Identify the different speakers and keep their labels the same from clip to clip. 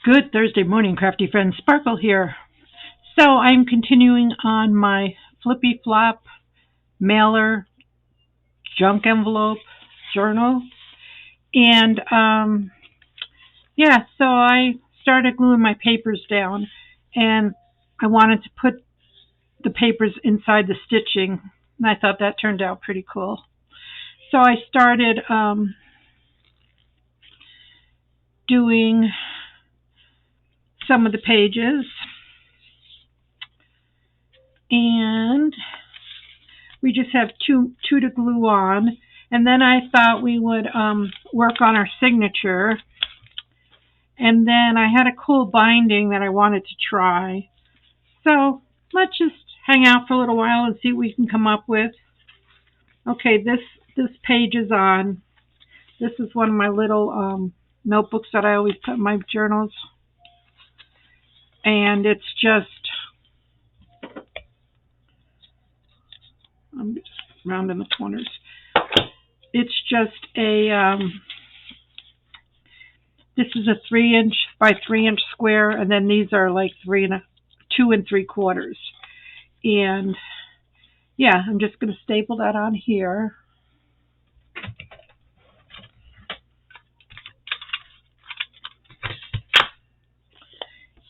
Speaker 1: Good Thursday morning, crafty friends. Sparkle here. So I'm continuing on my flippy flop mailer junk envelope journal. And so I started gluing my papers down and I wanted to put the papers inside the stitching. And I thought that turned out pretty cool. So I started doing some of the pages. And we just have two to glue on. And then I thought we would work on our signature. And then I had a cool binding that I wanted to try. So let's just hang out for a little while and see what we can come up with. Okay, this page is on. This is one of my little notebooks that I always put in my journals. And it's just, I'm just rounding the corners. It's just this is a 3-inch by 3-inch square, and then these are like 2 3/4. And yeah, I'm just going to staple that on here.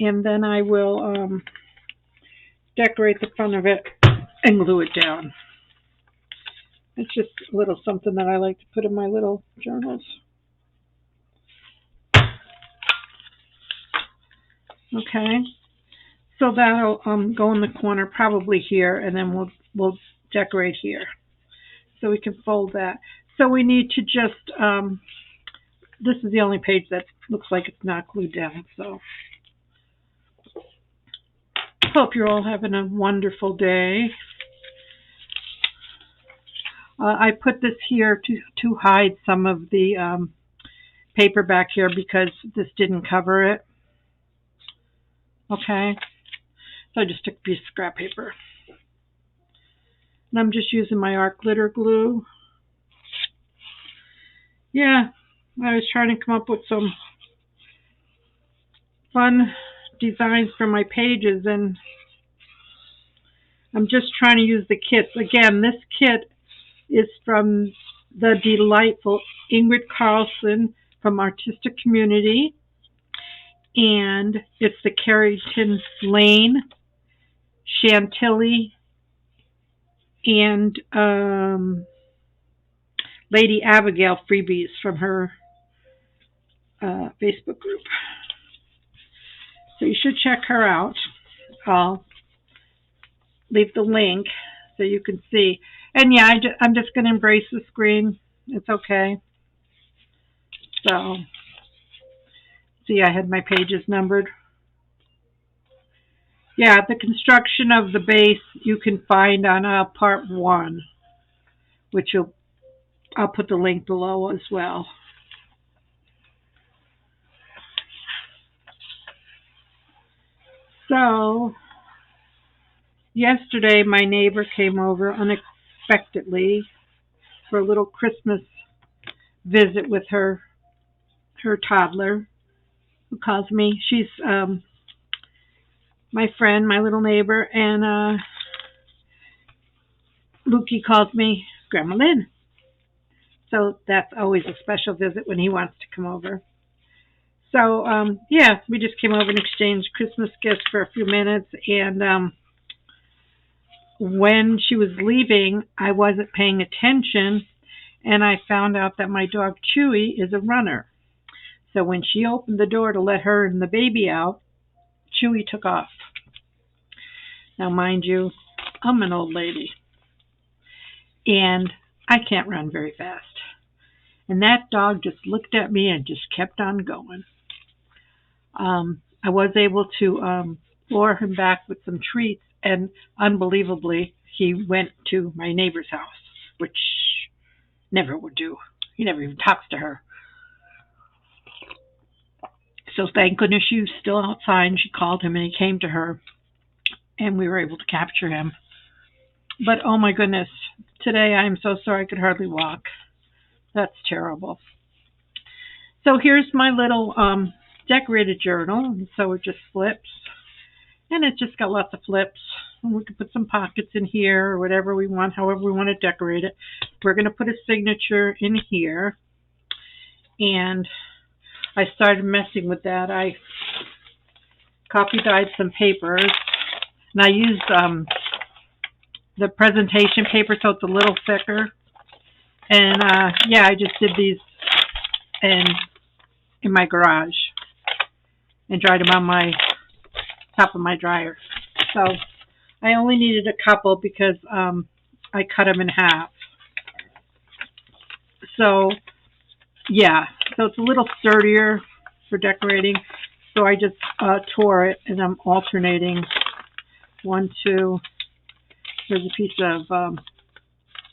Speaker 1: And then I will decorate the front of it and glue it down. It's just a little something that I like to put in my little journals. Okay, so that'll go in the corner probably here, and then we'll decorate here. So we can fold that. So we need to just, this is the only page that looks like it's not glued down. So hope you're all having a wonderful day. I put this here to hide some of the paper back here because this didn't cover it. Okay, so I just took a piece of scrap paper. And I'm just using my art glitter glue. Yeah, I was trying to come up with some fun designs for my pages, and I'm just trying to use the kits. Again, this kit is from the delightful Ingrid Carlsen from Artistic Community, and it's the Carrington Lane, Chantilly and Lady Abagail freebies from her Facebook group. So you should check her out. I'll leave the link so you can see. And yeah, I'm just going to embrace the screen. It's okay. So, see, I had my pages numbered. Yeah, the construction of the base you can find on part 1, which I'll put the link below as well. So, yesterday my neighbor came over unexpectedly for a little Christmas visit with her toddler, who calls me. She's my friend, my little neighbor, and Lukey calls me Grandma Lynn. So that's always a special visit when he wants to come over. So, yeah, we just came over and exchanged Christmas gifts for a few minutes, and when she was leaving, I wasn't paying attention, and I found out that my dog Chewy is a runner. So when she opened the door to let her and the baby out, Chewy took off. Now, mind you, I'm an old lady, and I can't run very fast. And that dog just looked at me and just kept on going. I was able to lure him back with some treats, and unbelievably, he went to my neighbor's house, which never would do. He never even talks to her. So thank goodness she was still outside, and she called him, and he came to her, and we were able to capture him. But oh my goodness, today I'm so sorry I could hardly walk. That's terrible. So here's my little decorated journal, and so it just flips. And it's just got lots of flips. And we can put some pockets in here or whatever we want, however we want to decorate it. We're going to put a signature in here. And I started messing with that. I copy-dyed some papers. And I used the presentation paper, so it's a little thicker. And yeah, I just did these in my garage and dried them on my top of my dryer. So I only needed a couple because I cut them in half. So yeah, so it's a little sturdier for decorating. So I just tore it, and I'm alternating 1, 2. Here's a piece of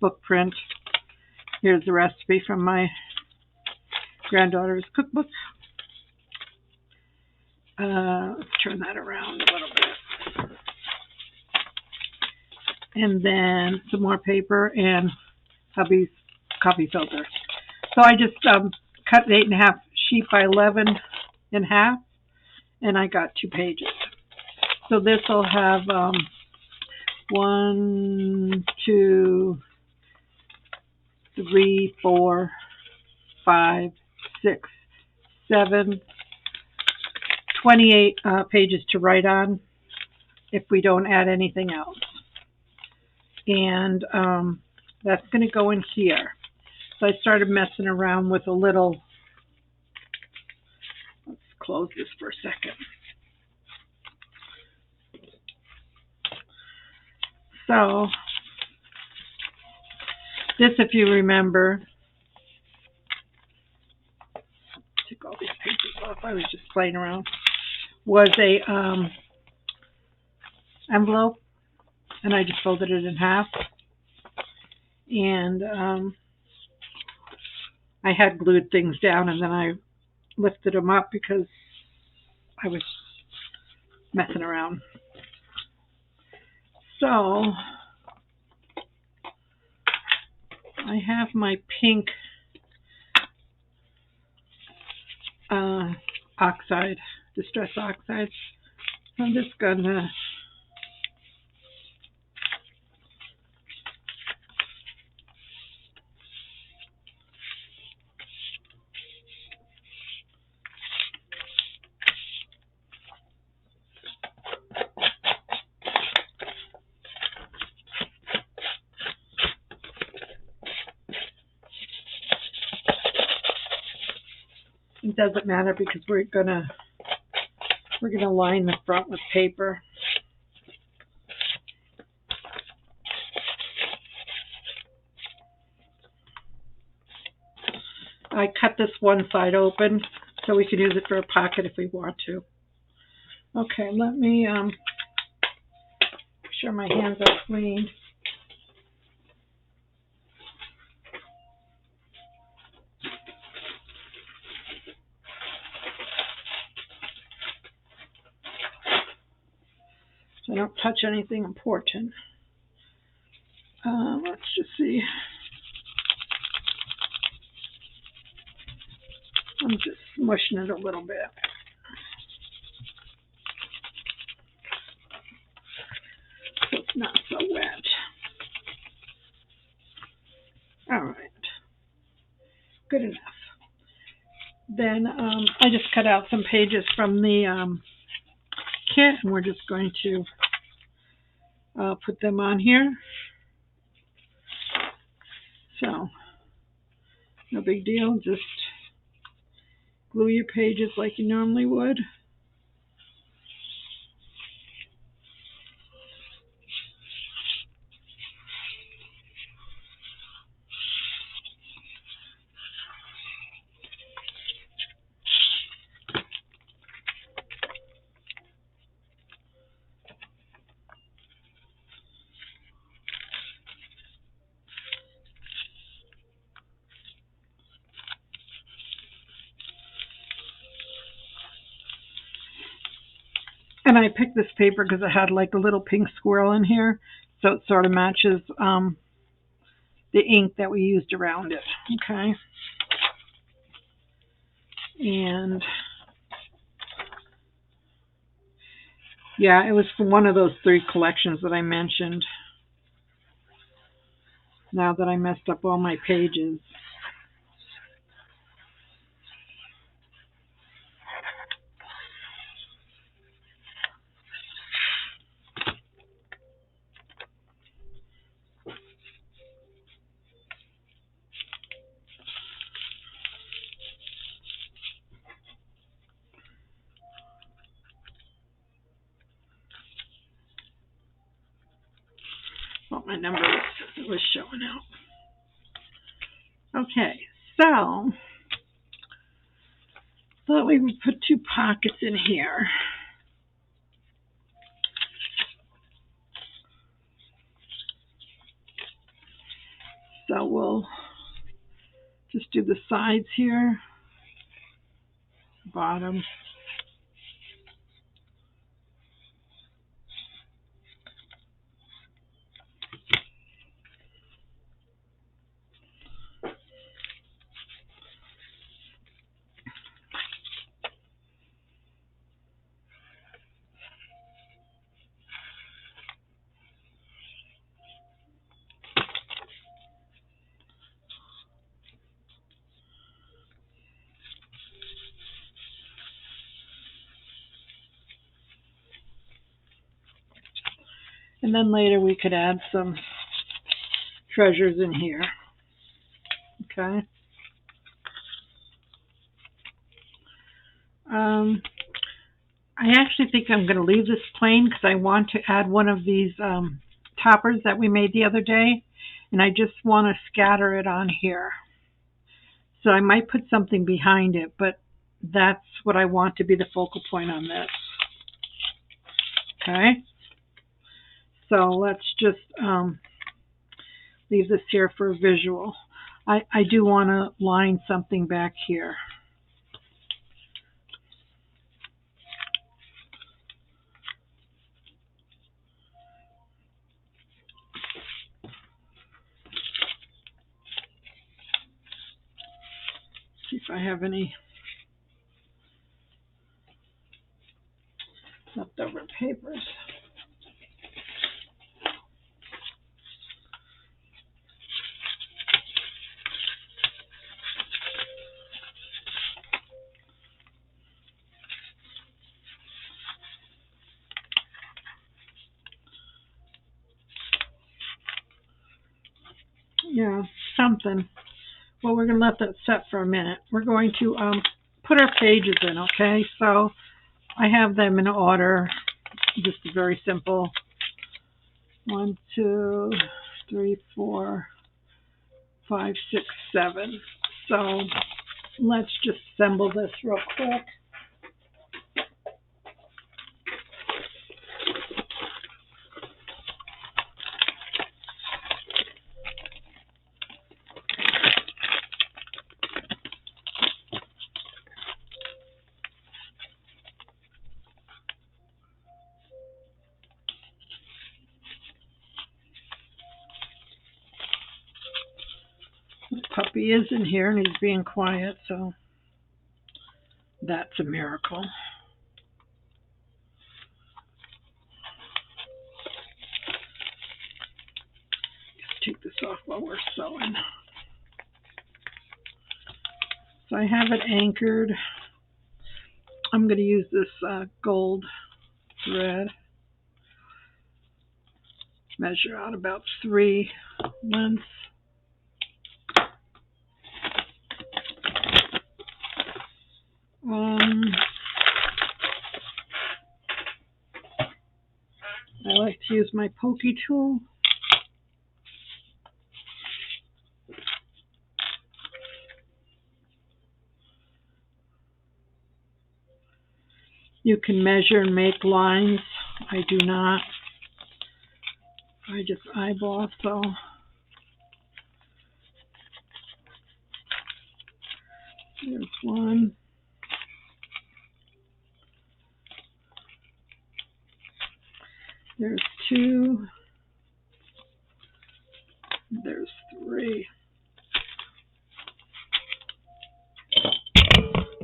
Speaker 1: book print. Here's the recipe from my granddaughter's cookbook. Let's turn that around a little bit. And then some more paper and hubby's coffee filter. So I just cut an 8.5 sheet by 11 in half, and I got 2 pages. So this will have 1, 2, 3, 4, 5, 6, 7, 28 pages to write on if we don't add anything else. And that's going to go in here. So I started messing around with a little, let's close this for a second. So this, if you remember, took all these pages off, I was just playing around, was a envelope, and I just folded it in half. And I had glued things down, and then I lifted them up because I was messing around. So I have my pink oxide, distress oxide. I'm just gonna it doesn't matter because we're gonna line the front with paper. I cut this one side open so we can use it for a pocket if we want to. Okay, let me make sure my hands are clean. So I don't touch anything important. Let's just see. I'm just smushing it a little bit. So it's not so wet. All right. Good enough. Then I just cut out some pages from the kit, and we're just going to put them on here. So, no big deal. Just glue your pages like you normally would. And I picked this paper because it had like a little pink squirrel in here, so it sort of matches the ink that we used around it. Okay. And Yeah, it was from one of those 3 collections that I mentioned. Now that I messed up all my pages. Well, my number was showing out. Okay, so thought we would put 2 pockets in here. So we'll just do the sides here, bottom. And then later we could add some treasures in here. Okay. I actually think I'm going to leave this plain because I want to add one of these toppers that we made the other day. And I just want to scatter it on here. So I might put something behind it, but that's what I want to be the focal point on this. Okay. So let's just leave this here for a visual. I do want to line something back here. See if I have any leftover papers. Yeah, something. Well, we're going to let that set for a minute. We're going to put our pages in, okay? So I have them in order, just very simple. 1, 2, 3, 4, 5, 6, 7. So let's just assemble this real quick. The puppy is in here and he's being quiet, so that's a miracle. Just take this off while we're sewing. So I have it anchored. I'm going to use this gold thread. Measure out about 3 lengths. I like to use my pokey tool. You can measure and make lines. I do not. I just eyeball, so there's 1. There's 2. There's 3.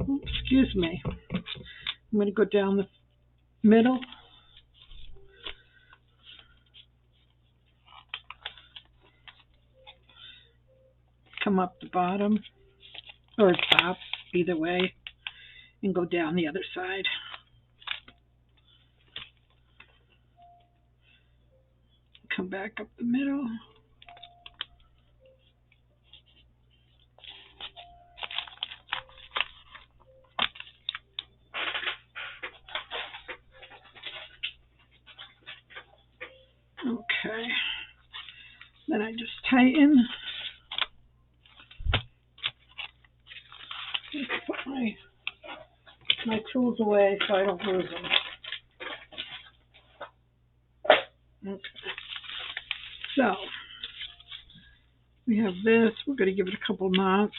Speaker 1: Oops, excuse me. I'm going to go down the middle come up the bottom or top, either way, and go down the other side. Come back up the middle. Okay. Then I just tighten. Let's put my tools away so I don't lose them. Okay. So we have this. We're going to give it a couple knots.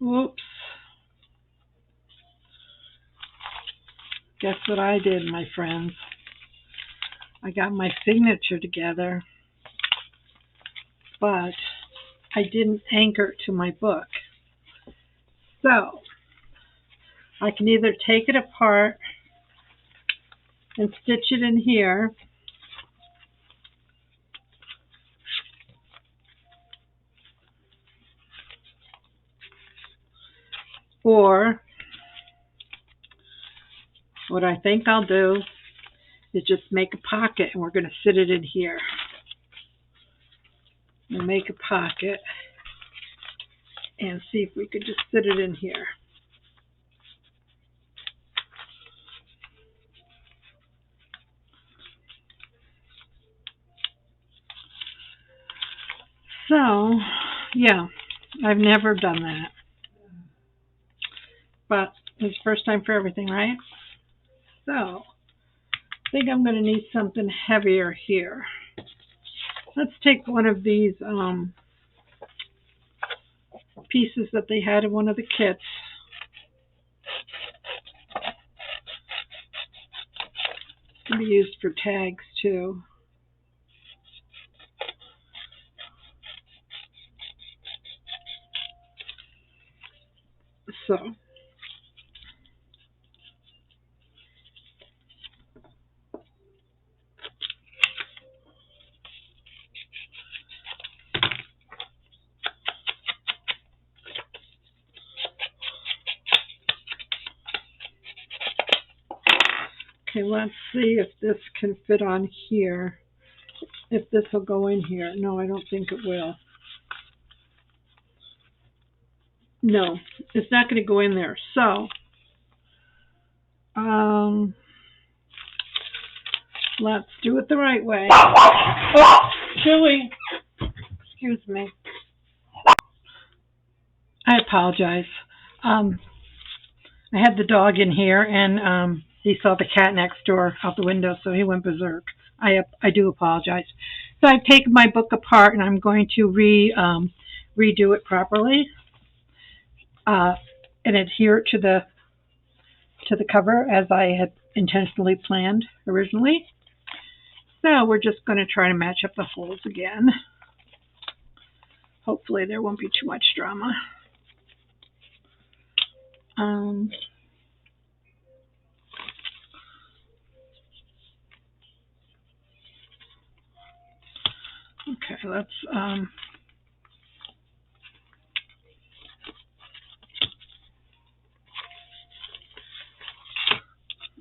Speaker 1: Whoops. Guess what I did, my friends? I got my signature together, but I didn't anchor it to my book. So I can either take it apart and stitch it in here, or what I think I'll do is just make a pocket, and we're going to fit it in here. And make a pocket and see if we could just fit it in here. So, yeah, I've never done that. But it's the first time for everything, right? So, I think I'm going to need something heavier here. Let's take one of these pieces that they had in one of the kits. It can be used for tags too. So, okay, let's see if this can fit on here. If this will go in here. No, I don't think it will. No, it's not going to go in there. So, let's do it the right way. Oh, Chili. Excuse me. I apologize. I had the dog in here, and he saw the cat next door out the window, so he went berserk. I do apologize. So I've taken my book apart, and I'm going to redo it properly and adhere it to the cover as I had intentionally planned originally. So we're just going to try to match up the holes again. Hopefully there won't be too much drama. Okay, let's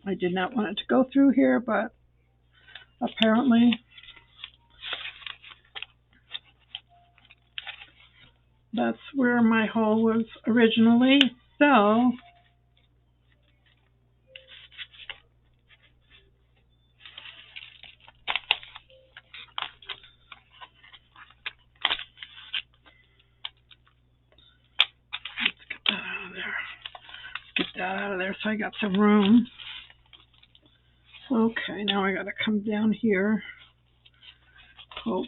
Speaker 1: I did not want it to go through here, but apparently that's where my hole was originally. So let's get that out of there. Get that out of there so I got some room. Okay, now I gotta come down here. Poke.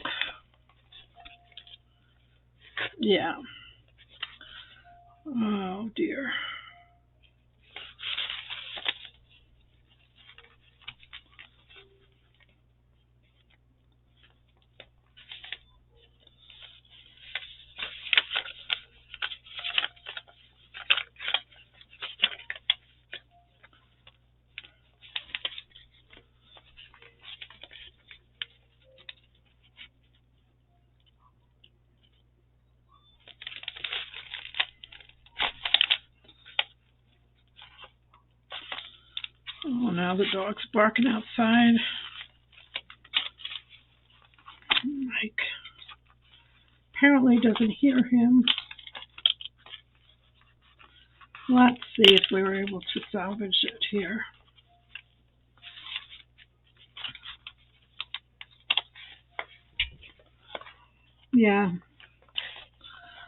Speaker 1: Yeah. Oh dear. now the dog's barking outside. Mike apparently doesn't hear him. Let's see if we were able to salvage it here. Yeah,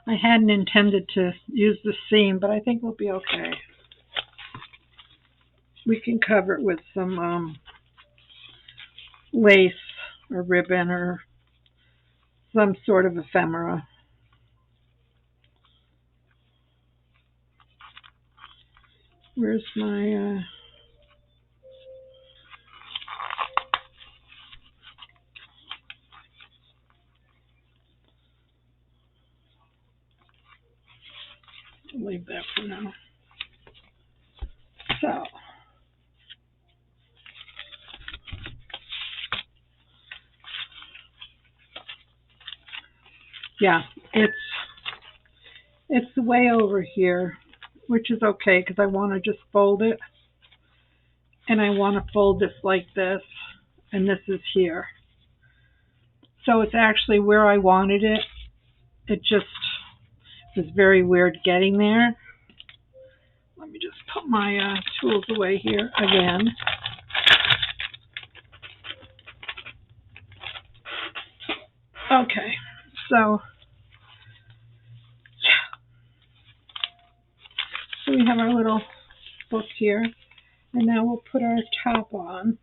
Speaker 1: I hadn't intended to use the seam, but I think we'll be okay. We can cover it with some lace or ribbon or some sort of ephemera. Where's my... leave that for now. So, yeah, it's way over here, which is okay because I want to just fold it, and I want to fold this like this, and this is here. So it's actually where I wanted it. It just was very weird getting there. Let me just put my tools away here again. Okay, so we have our little book here, and now we'll put our top on.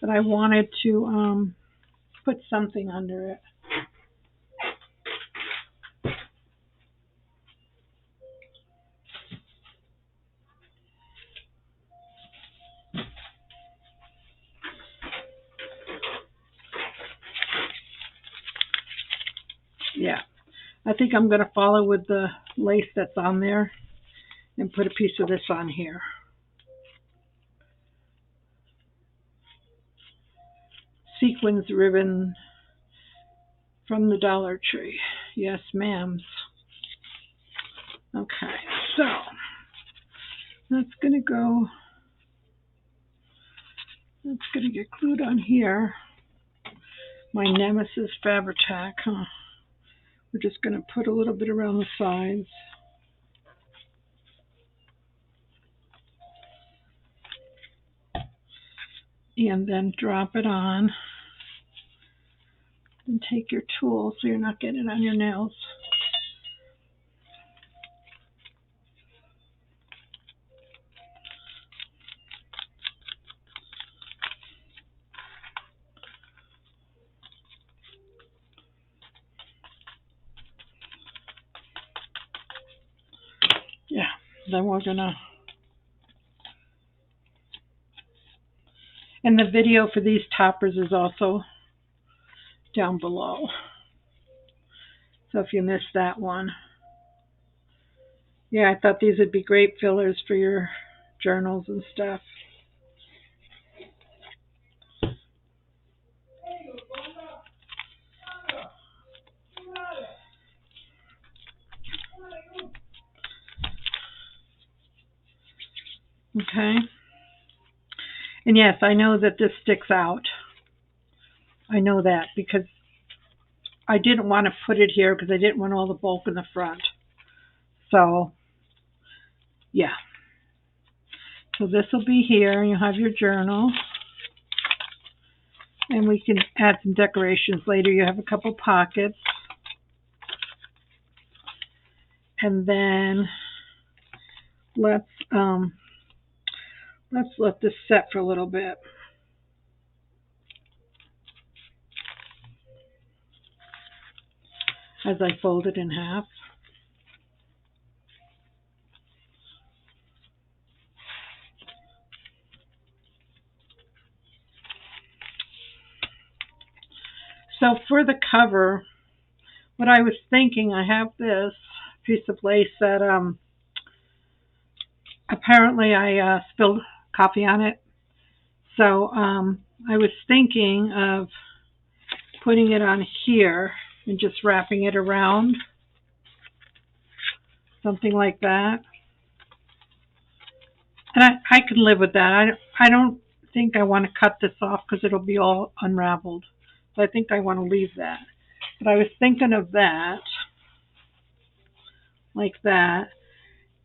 Speaker 1: But I wanted to put something under it. Yeah, I think I'm going to follow with the lace that's on there and put a piece of this on here. Sequins ribbon from the Dollar Tree. Yes, ma'ams. Okay, so that's going to go, that's going to get glued on here. My Nemesis Fabri-Tac, huh? We're just going to put a little bit around the sides. And then drop it on. And take your tool so you're not getting it on your nails. Yeah, then we're gonna... And the video for these toppers is also down below. So if you missed that one. Yeah, I thought these would be great fillers for your journals and stuff. Okay. And yes, I know that this sticks out. I know that because I didn't want to put it here because I didn't want all the bulk in the front. So, yeah. So this will be here. You'll have your journal. And we can add some decorations later. You have a couple pockets. And then let's let this set for a little bit. As I fold it in half. So for the cover, what I was thinking, I have this piece of lace that apparently I spilled coffee on it. So I was thinking of putting it on here and just wrapping it around. Something like that. And I can live with that. I don't think I want to cut this off because it'll be all unraveled. So I think I want to leave that. But I was thinking of that, like that.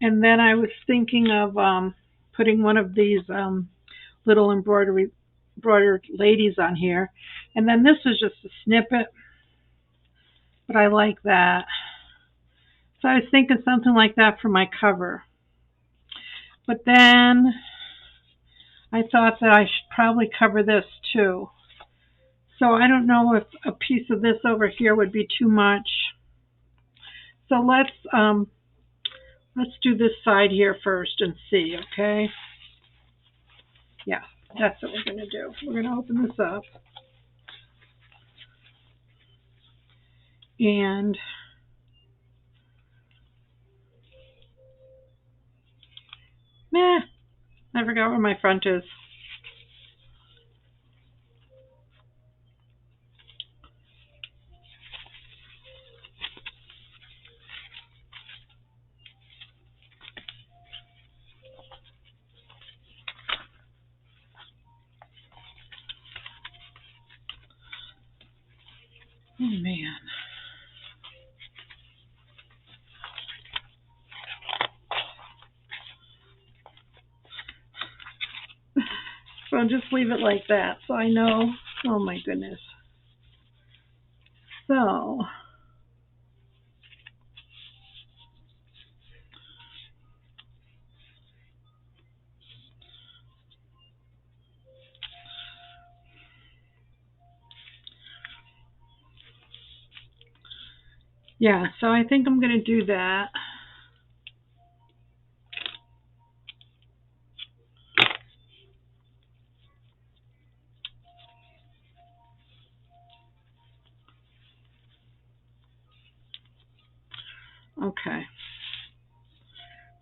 Speaker 1: And then I was thinking of putting one of these little embroidered ladies on here. And then this is just a snippet, but I like that. So I was thinking something like that for my cover. But then I thought that I should probably cover this too. So I don't know if a piece of this over here would be too much. So let's do this side here first and see, okay? Yeah, that's what we're going to do. We're going to open this up. And I forgot where my front is. Oh, man. So I'll just leave it like that so I know. Oh, my goodness. So yeah, so I think I'm going to do that. Okay.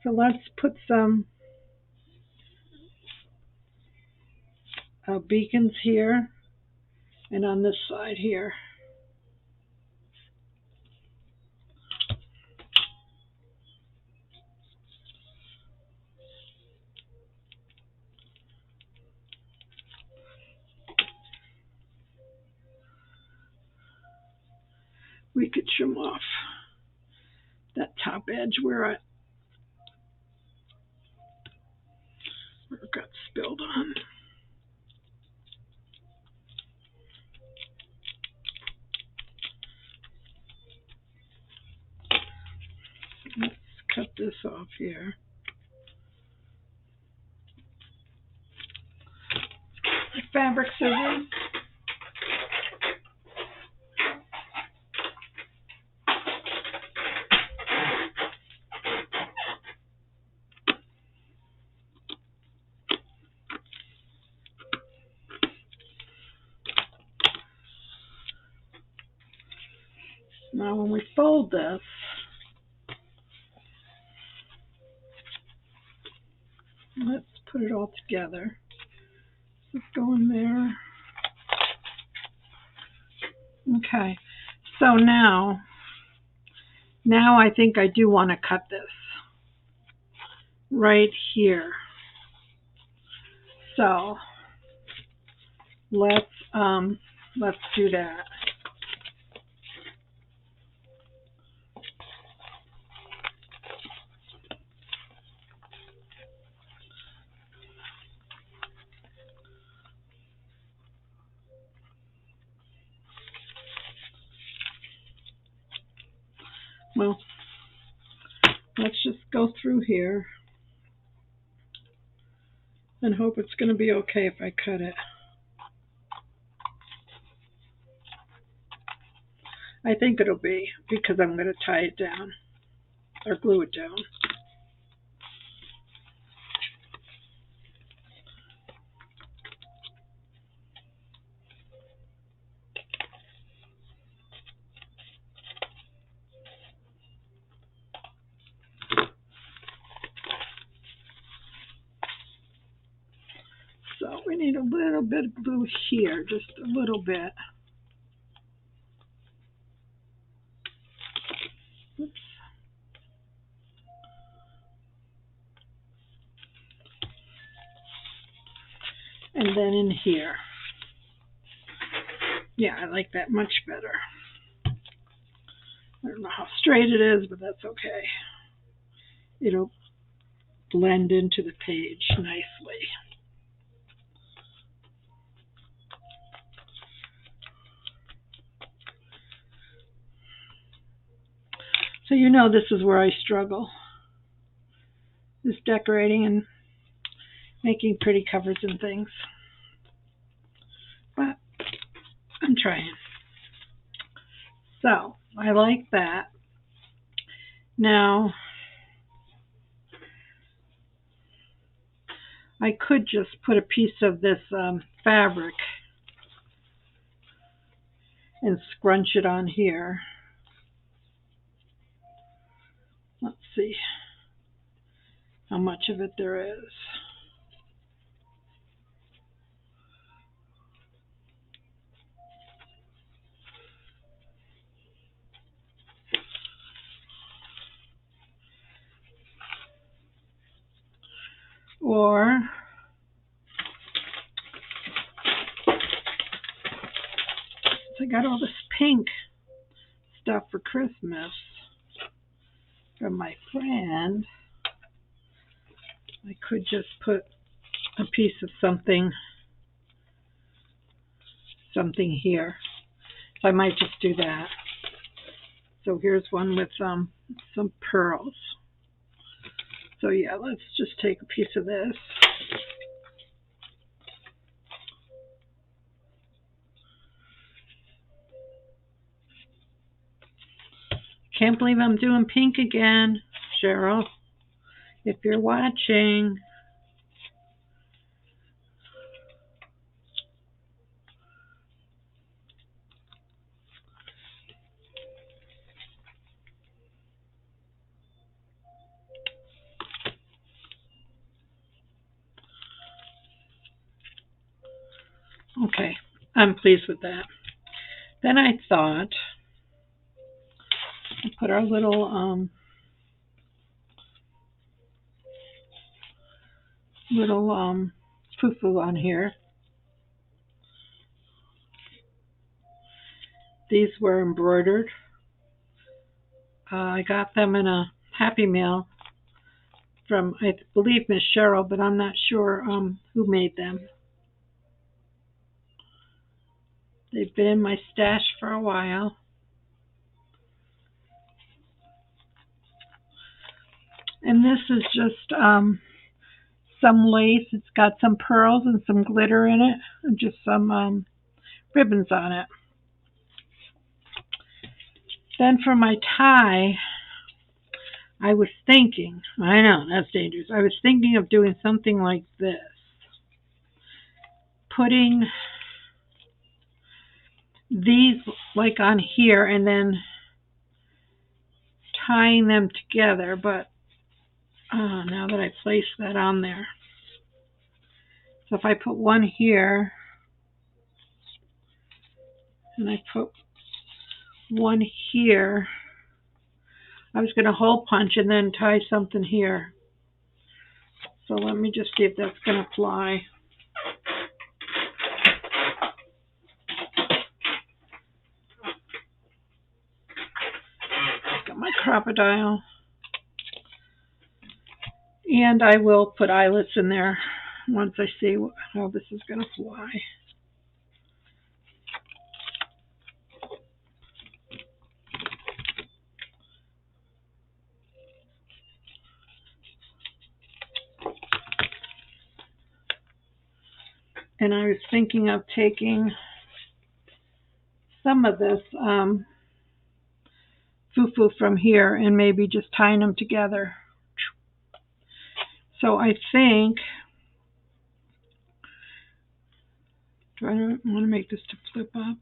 Speaker 1: So let's put some beacons here and on this side here. We could trim off that top edge where it got spilled on. Let's cut this off here. Fabric scissors. Now when we fold this, let's put it all together. Let's go in there. Okay, so now I think I do want to cut this right here. So let's do that. Well, let's just go through here and hope it's going to be okay if I cut it. I think it'll be because I'm going to tie it down or glue it down. So we need a little bit of glue here, just a little bit. Oops. And then in here. Yeah, I like that much better. I don't know how straight it is, but that's okay. It'll blend into the page nicely. So you know this is where I struggle. Is decorating and making pretty covers and things. But I'm trying. So I like that. Now I could just put a piece of this fabric and scrunch it on here. Let's see how much of it there is. Or I got all this pink stuff for Christmas from my friend. I could just put a piece of something here. So I might just do that. So here's one with some pearls. So yeah, let's just take a piece of this. Can't believe I'm doing pink again, Cheryl, if you're watching. Okay, I'm pleased with that. Then I thought I'd put our little foo-foo on here. These were embroidered. I got them in a Happy Mail from, I believe, Miss Cheryl, but I'm not sure who made them. They've been in my stash for a while. And this is just some lace. It's got some pearls and some glitter in it, and just some ribbons on it. Then for my tie, I was thinking, I know, that's dangerous. I was thinking of doing something like this. Putting these like on here and then tying them together, but now that I place that on there. So if I put one here, and I put one here, I was going to hole punch and then tie something here. So let me just see if that's going to fly. Got my crocodile. And I will put eyelets in there once I see how this is going to fly. And I was thinking of taking some of this foo-foo from here and maybe just tying them together. So I think, do I want to make this to flip up?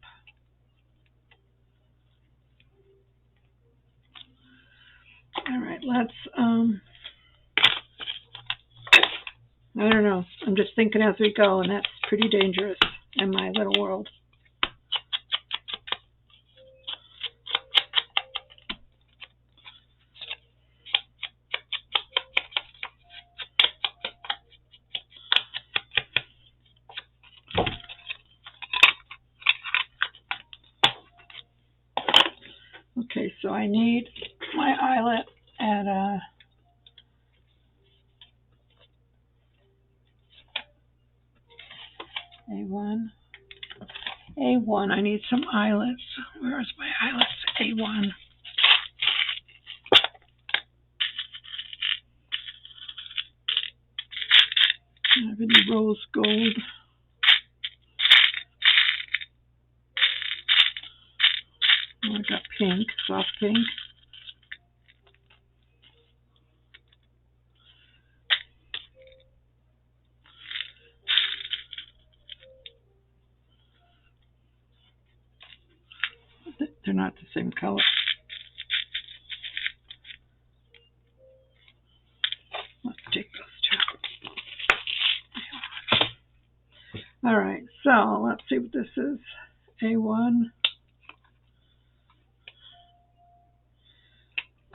Speaker 1: All right, let's, I don't know. I'm just thinking as we go, and that's pretty dangerous in my little world. So I need my eyelet at A1. A1, I need some eyelets. Where's my eyelets? A1. I don't have any rose gold. Oh, I got pink, soft pink. They're not the same color. Let's take those two. All right, so let's see what this is. A1.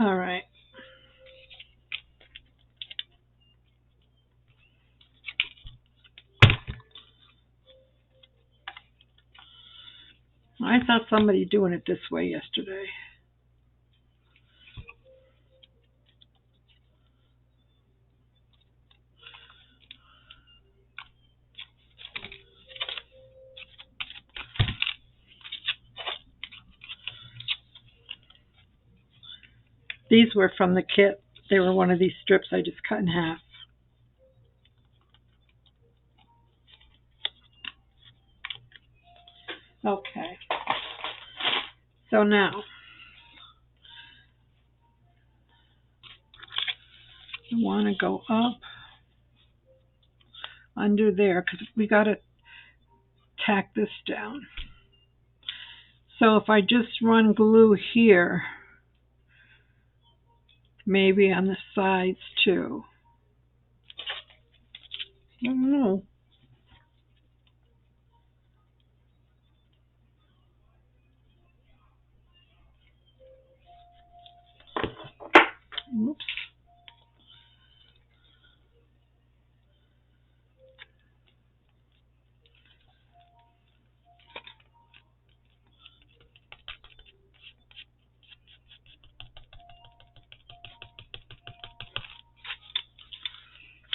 Speaker 1: All right. I saw somebody doing it this way yesterday. These were from the kit. They were one of these strips I just cut in half. Okay. So now, I want to go up under there because we got to tack this down. So if I just run glue here, maybe on the sides too. I don't know. Oops.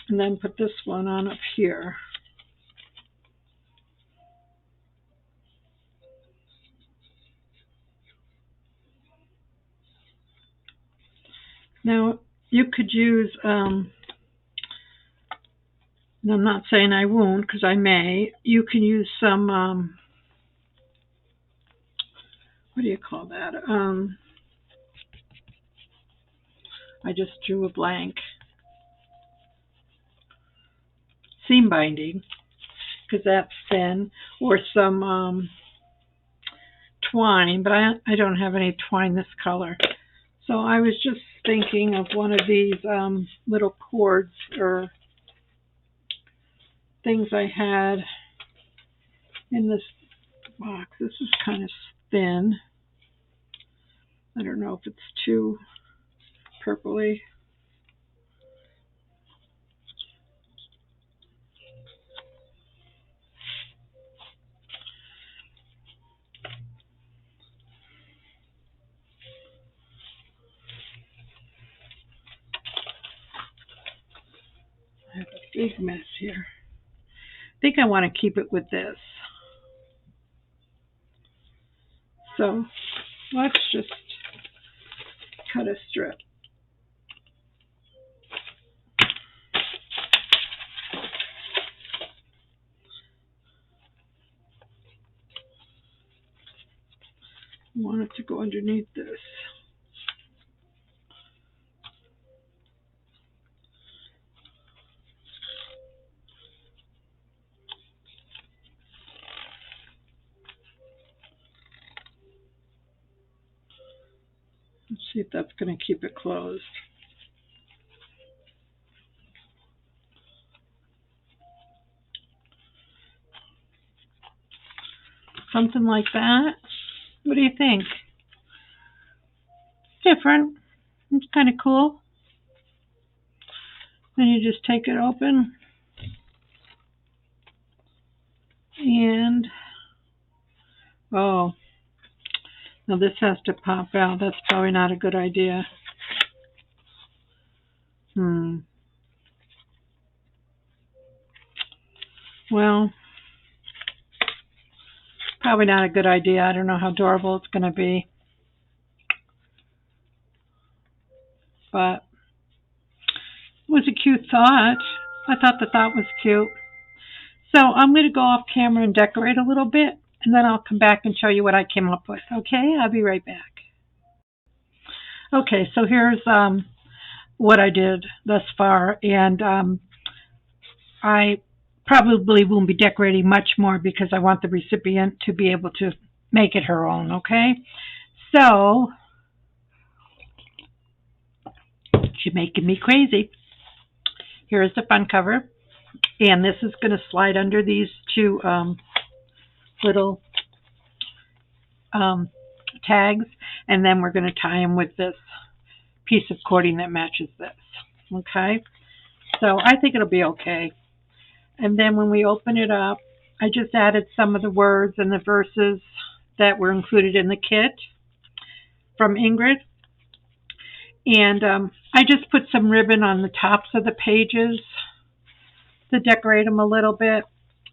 Speaker 1: And then put this one on up here. Now, you could use, and I'm not saying I won't because I may, you can use some, what do you call that? I just drew a blank. Seam binding, because that's thin, or some twine, but I don't have any twine this color. So I was just thinking of one of these little cords or things I had in this box. This is kind of thin. I don't know if it's too purpley. I have a big mess here. I think I want to keep it with this. So let's just cut a strip. I want it to go underneath this. Let's see if that's going to keep it closed. Something like that. What do you think? Different. It's kind of cool. Then you just take it open and, oh, Now this has to pop out. That's probably not a good idea. Well, probably not a good idea. I don't know how adorable it's going to be. But it was a cute thought. I thought the thought was cute. So I'm going to go off camera and decorate a little bit, and then I'll come back and show you what I came up with. Okay, I'll be right back. Okay, so here's what I did thus far, and I probably won't be decorating much more because I want the recipient to be able to make it her own, okay? So, she's making me crazy. Here's the front cover, and this is going to slide under these two little tags, and then we're going to tie them with this piece of cording that matches this, okay? So I think it'll be okay. And then when we open it up, I just added some of the words and the verses that were included in the kit from Ingrid. And I just put some ribbon on the tops of the pages to decorate them a little bit.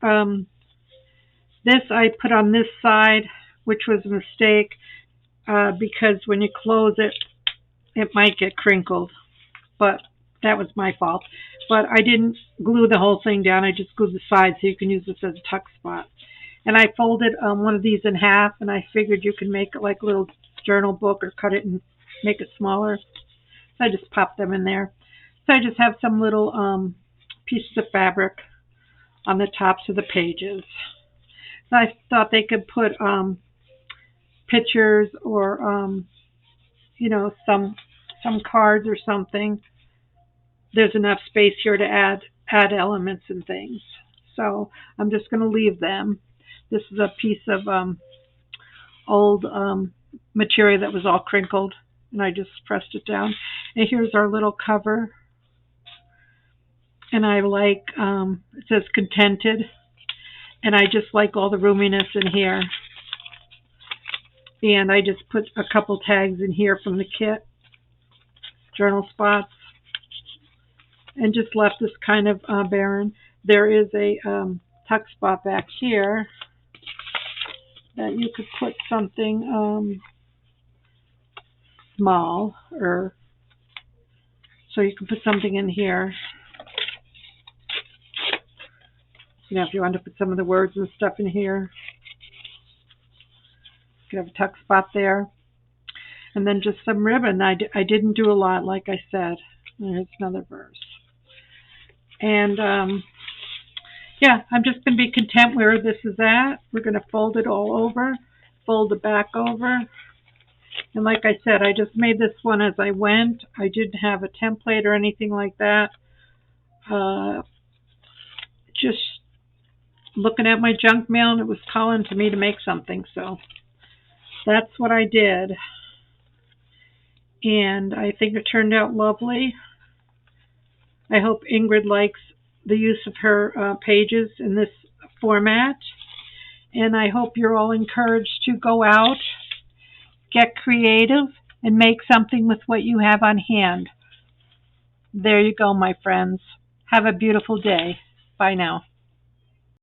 Speaker 1: This I put on this side, which was a mistake, because when you close it, it might get crinkled. But that was my fault. But I didn't glue the whole thing down. I just glued the sides so you can use this as a tuck spot. And I folded one of these in half, and I figured you could make it like a little journal book or cut it and make it smaller. So I just popped them in there. So I just have some little pieces of fabric on the tops of the pages. So I thought they could put pictures or, you know, some cards or something. There's enough space here to add elements and things. So I'm just going to leave them. This is a piece of old material that was all crinkled, and I just pressed it down. And here's our little cover. And I like, it says contented, and I just like all the roominess in here. And I just put a couple tags in here from the kit, journal spots, and just left this kind of barren. There is a tuck spot back here that you could put something small, or so you can put something in here. You know, if you want to put some of the words and stuff in here, you could have a tuck spot there. And then just some ribbon. I didn't do a lot, like I said. Here's another verse. And yeah, I'm just going to be content where this is at. We're going to fold it all over, fold the back over. And like I said, I just made this one as I went. I didn't have a template or anything like that. Just looking at my junk mail, and it was calling to me to make something. So that's what I did. And I think it turned out lovely. I hope Ingrid likes the use of her pages in this format. And I hope you're all encouraged to go out, get creative, and make something with what you have on hand. There you go, my friends. Have a beautiful day. Bye now.